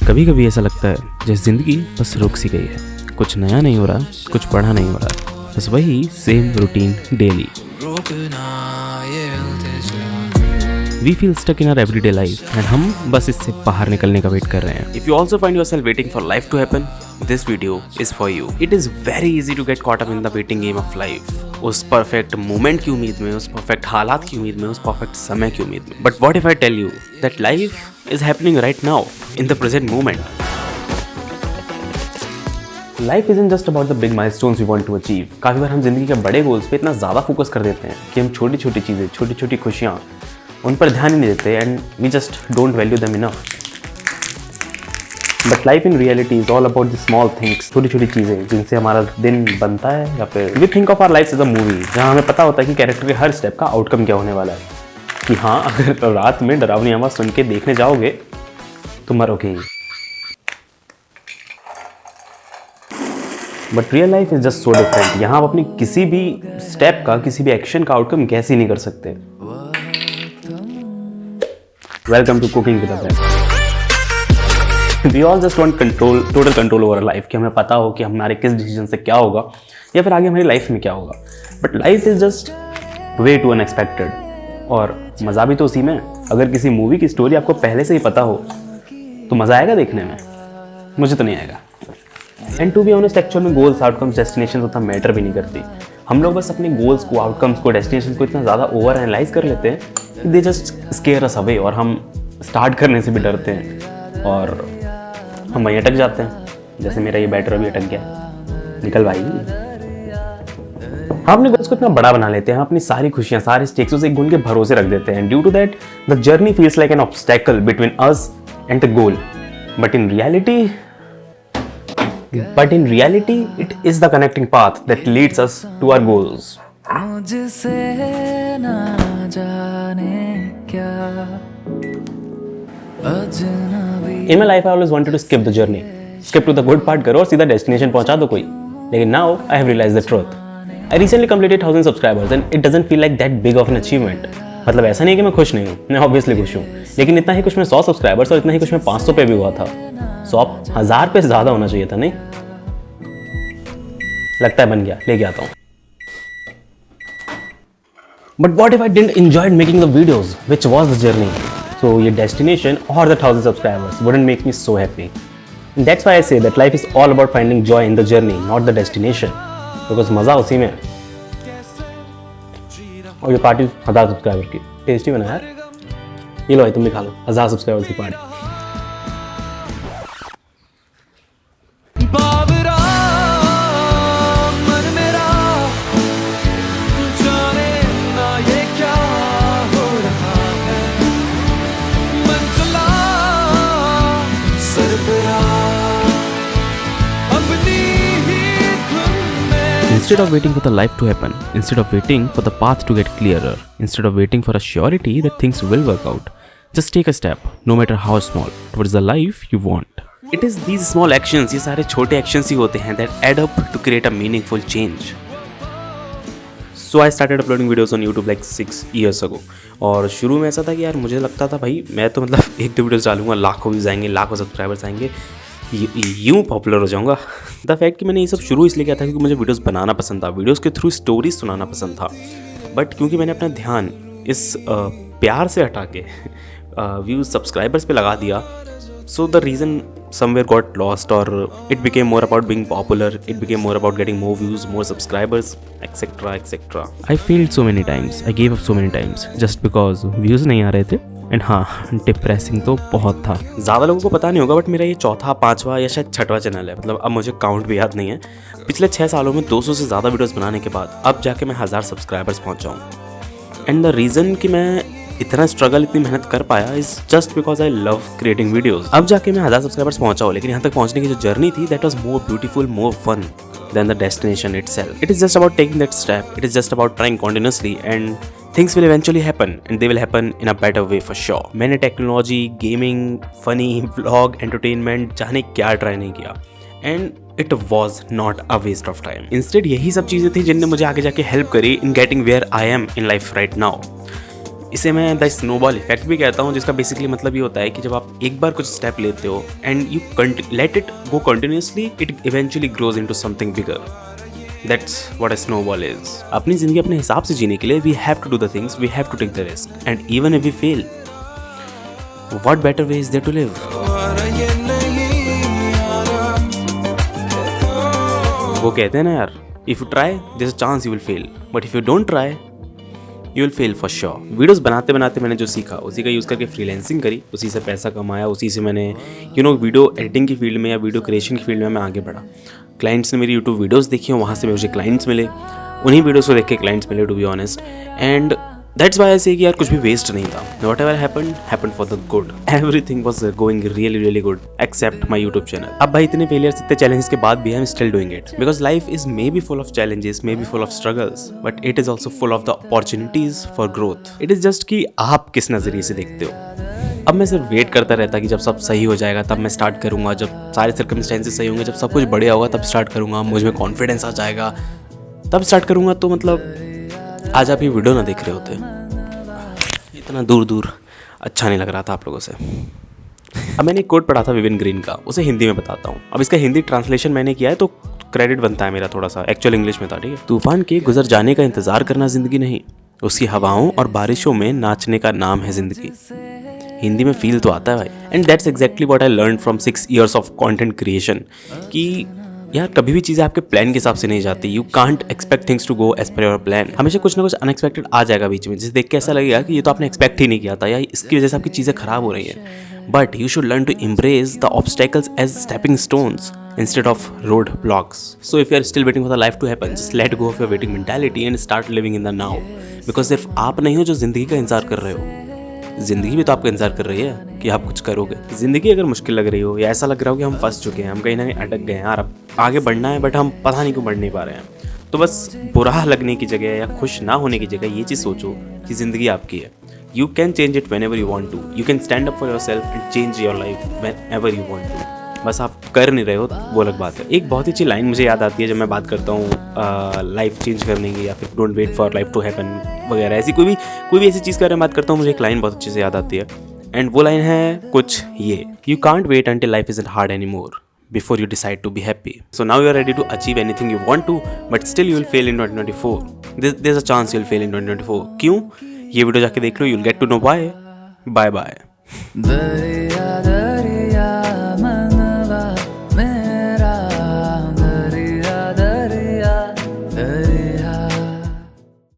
कभी कभी ऐसा लगता है जैसे ज़िंदगी बस रुक सी गई है, कुछ नया नहीं हो रहा, कुछ बड़ा नहीं हो रहा, बस वही same routine daily. We feel stuck in our everyday life and हम बस इससे बाहर निकलने का वेट कर रहे हैं। If you also find yourself waiting for life to happen, this video is for you. It is very easy to get caught up in the waiting game of life. उस परफेक्ट मोमेंट की उम्मीद में, उस perfect हालात की उम्मीद में, उस परफेक्ट समय की उम्मीद में। But what if I tell you that life is happening right now in the present moment. Life isn't just about the big milestones we want to achieve. काफ़ी बार हम जिंदगी के बड़े गोल्स पे इतना ज़्यादा फोकस कर देते हैं कि हम छोटी छोटी चीज़ें, छोटी छोटी खुशियाँ, उन पर ध्यान ही नहीं देते and we just don't value them enough. But life in reality is all about the small things, छोटी छोटी चीज़ें जिनसे हमारा दिन बनता है। या फिर we think of our life as a movie, जहाँ हमें पता होता है कि कैरेक्टर के हर स्टेप का आउटकम क्या होने वाला है। कि हाँ, अगर रात में डरावनी आवाज़ सुन के देखने जाओगे तो मरोगे ही। But real life is just so different. यहाँ आप अपनी किसी भी स्टेप का, किसी भी एक्शन का आउटकम कैसे नहीं कर सकते। Welcome to cooking with a friend. We all just want control, total control over life, कि हमें पता हो कि हमारे किस डिसीजन से क्या होगा या फिर आगे हमारी लाइफ में क्या होगा। But life is just way too unexpected. और मज़ा भी तो उसी में। अगर किसी मूवी की स्टोरी आपको पहले से ही पता हो तो मज़ा आएगा देखने में? मुझे तो नहीं आएगा। And to be honest, actual में गोल्स, आउटकम्स, डेस्टिनेशन उतना मैटर भी नहीं करती। हम लोग बस अपने गोल्स को, आउटकम्स को, डेस्टिनेशन को इतना ज़्यादा ओवर एनालाइज कर लेते हैं कि they just square us away, और हम स्टार्ट करने से भी डरते हैं और हम वहीं अटक जाते हैं। जैसे मेरा ये बैटर अभी अटक गया। निकल भाई। हम अपने गोल्स को इतना बड़ा बना लेते हैं, हम अपनी सारी खुशियाँ, सारे स्टेक्स उस एक गोल के भरोसे रख देते हैं। Due to that the journey feels like an obstacle between us and the goal. But in reality, it is the connecting path that leads us to our goals. मुझसे ना जाने क्या अजनबी। In my life, I always wanted to skip the journey. Skip to the good part करो और सीधा destination पहुंचा दो कोई। लेकिन now I have realized the truth. I recently completed 1000 subscribers and it doesn't feel like that big of an achievement. मतलब ऐसा नहीं है कि मैं खुश नहीं हूँ, मैं ऑब्वियसली खुश हूँ। लेकिन इतना ही खुश मैं 100 सब्सक्राइबर्स और इतना ही खुश मैं 500 पे भी हुआ था। 100,000 पे ज़्यादा होना चाहिए था, नहीं? लगता है बन गया, लेके आता हूँ। But what if I didn't enjoy making the videos which was the journey? So ये डेस्टिनेशन और the 1000 subscribers wouldn't make me so happy. That's why I say that life is all about finding joy in the journey, not the destination. Because मज़ा उसी में है। और ये party 1000 subscriber की, tasty बना यार। ये लो भाई, तुम भी खा लो 1000 सब्सक्राइबर्स की party. Instead of waiting for the life to happen, instead of waiting for the path to get clearer, instead of waiting for a surety that things will work out, just take a step, no matter how small, towards the life you want. It is these small actions, ये सारे छोटे actions ही होते हैं that add up to create a meaningful change. So I started uploading videos on YouTube like 6 years ago. और शुरू में ऐसा था कि यार मुझे लगता था भाई मैं तो मतलब एक दो वीडियोस डालूंगा, लाखों व्यूज़ आएंगे, लाखों सब्सक्राइबर्स आएंगे, यूँ पॉपुलर हो जाऊंगा। द फैक्ट कि मैंने ये सब शुरू इसलिए किया था क्योंकि मुझे वीडियोस बनाना पसंद था, वीडियोस के थ्रू स्टोरीज सुनाना पसंद था। बट क्योंकि मैंने अपना ध्यान इस प्यार से हटा के व्यूज़, सब्सक्राइबर्स पे लगा दिया, so the reason somewhere got lost, or it became more about being popular, it became more about getting more views, more subscribers, etc. I failed so many times, I gave up so many times just because views नहीं आ रहे थे। And हाँ, depressing तो बहुत था। ज़्यादा लोगों को पता नहीं होगा बट मेरा ये चौथा, पाँचवा या शायद छठवां चैनल है। मतलब अब मुझे काउंट भी याद नहीं है। पिछले 6 सालों में 200 से ज़्यादा वीडियोस बनाने के बाद अब जाके मैं 1000 सब्सक्राइबर्स पहुँच जाऊँ। एंड द रीज़न कि मैं इतना स्ट्रगल, इतनी मेहनत कर पाया is just because I love creating videos. अब जाके मैं 1000 सब्सक्राइबर्स पहुंचा हूँ, लेकिन यहाँ तक पहुंचने की जो जर्नी थी that was more beautiful, more fun than the destination itself. It is just about taking that step, it is just about trying continuously and things will eventually happen and they will happen in a better way for sure. मैंने technology, gaming, funny, vlog, entertainment, जाने क्या try नहीं किया and it was not a waste of time. Instead यही सब चीज़ें थी जिनने मुझे आगे जाके हेल्प करी in getting where I am in life right now. इसे मैं द स्नोबॉल इफेक्ट भी कहता हूँ, जिसका बेसिकली मतलब ये होता है कि जब आप एक बार कुछ स्टेप लेते हो and you let it go continuously, it eventually grows into something bigger. That's what a snowball is. अपनी जिंदगी अपने हिसाब से जीने के लिए we have to do the things, we have to take the risk, and even if we fail, what better way is there to live. वो कहते हैं ना यार, if you try there is a chance you will fail, but if you don't try you will fail for sure. Videos बनाते बनाते मैंने जो सीखा उसी का यूज़ करके फ्रीलांसिंग करी, उसी से पैसा कमाया, उसी से मैंने वीडियो एडिटिंग की फील्ड में या वीडियो क्रिएशन की फील्ड में मैं आगे बढ़ा. क्लाइंट्स ने मेरी यूट्यूब वीडियोस देखी और वहाँ से मुझे क्लाइंट्स मिले, उन्हीं वीडियोस को देख के क्लाइंट्स मिले, to be honest. And that's why I say कि यार कुछ भी वेस्ट नहीं था. Whatever happened for the good. Everything was going really good except my YouTube channel. अब भाई इतने फेलियर्स, इतने चैलेंजेस के बाद भी I am still doing it, because life is maybe full of challenges, maybe full of struggles, but it is also full of the opportunities for growth. It is just कि आप किस नजरिए से देखते हो. अब मैं सिर्फ वेट करता रहता कि जब सब सही हो जाएगा तब मैं स्टार्ट करूंगा, जब सारे सर्कमस्टेंसेस सही होंगे, जब सब कुछ बढ़िया होगा तब स्टार्ट करूंगा, मुझ में कॉन्फिडेंस आ जाएगा तब स्टार्ट करूंगा. तो मतलब आज आप ये वीडियो ना देख रहे होते, इतना दूर अच्छा नहीं लग रहा था आप लोगों से. अब मैंने एक कोट पढ़ा था विवेन ग्रीन का, उसे हिंदी में बताता हूँ. अब इसका हिंदी ट्रांसलेशन मैंने किया है तो क्रेडिट बनता है मेरा थोड़ा सा. एक्चुअल इंग्लिश में था, ठीक है. तूफान के गुजर जाने का इंतजार करना जिंदगी नहीं, उसकी हवाओं और बारिशों में नाचने का नाम है जिंदगी. हिंदी में फील तो आता है भाई. And that's exactly what I learn from 6 years of content creation, कि यार कभी भी चीज़ें आपके प्लान के हिसाब से नहीं जाती. You can't expect things to go as per your plan. हमेशा कुछ ना कुछ अनएक्सपेक्टेड आ जाएगा बीच में, जिसे देख के ऐसा लगेगा कि ये तो आपने एक्सपेक्ट ही नहीं किया था, या इसकी वजह से आपकी चीज़ें खराब हो रही हैं. But you should learn to embrace the obstacles as stepping stones instead of roadblocks. So if you are still waiting for the life to happen, just let go of your waiting mentality and start living in the now. Because सिर्फ आप नहीं हो जो ज़िंदगी का इंतजार कर रहे हो, ज़िंदगी भी तो आपका इंतजार कर रही है कि आप कुछ करोगे. ज़िंदगी अगर मुश्किल लग रही हो या ऐसा लग रहा हो कि हम फंस चुके हैं, हम कहीं ना कहीं अटक गए हैं यार, अब आगे बढ़ना है बट हम पता नहीं क्यों बढ़ नहीं पा रहे हैं, तो बस बुरा लगने की जगह या खुश ना होने की जगह ये चीज़ सोचो कि ज़िंदगी आपकी है. You can change it whenever you want to. You can stand up for yourself and change your life whenever you want to. बस आप कर नहीं रहे हो वो अलग बात है. एक बहुत ही अच्छी लाइन मुझे याद आती है जब मैं बात करता हूँ लाइफ चेंज करने की, या फिर don't wait for life to happen वगैरह, ऐसी कोई भी ऐसी चीज़ के बारे में बात करता हूँ, मुझे एक लाइन बहुत अच्छे से याद आती है. एंड वो लाइन है कुछ ये, you can't wait until life is hard anymore before you decide to be happy. So now you are ready to achieve anything you want to, but still you will fail in 2024. There's a chance you'll fail in 2024. क्यों? ये video जाके देख लो, you'll get to know why. Bye bye.